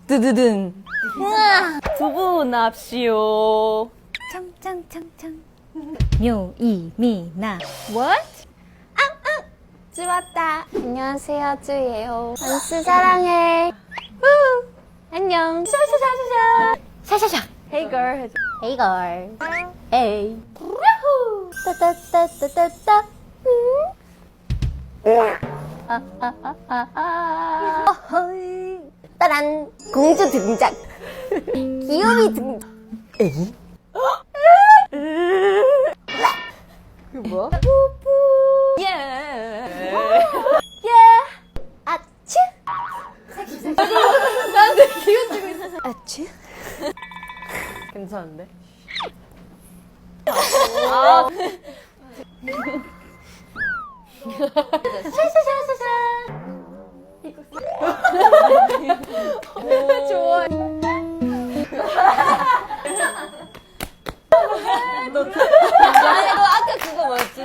드드든. 두부 납시오. 청청청청. 묘이미나. What? 쯔왔다. 안녕하세요, 쯔예요. 안스 사랑해. 후. 안녕. 샤샤샤샤샤. 샤샤샤. Hey girl. 해줘. Hey girl. Hey. 따따따따따따. 어허이. 따란. 공주 등장. 귀요미 등장. 에이? 그게 뭐야? 예. 예. 아치. 나한테 기웃주고 있어. 아치. 괜찮은데? 아. 샤샤샤샤샤. 좋아. 너 아까 그거 뭐였지?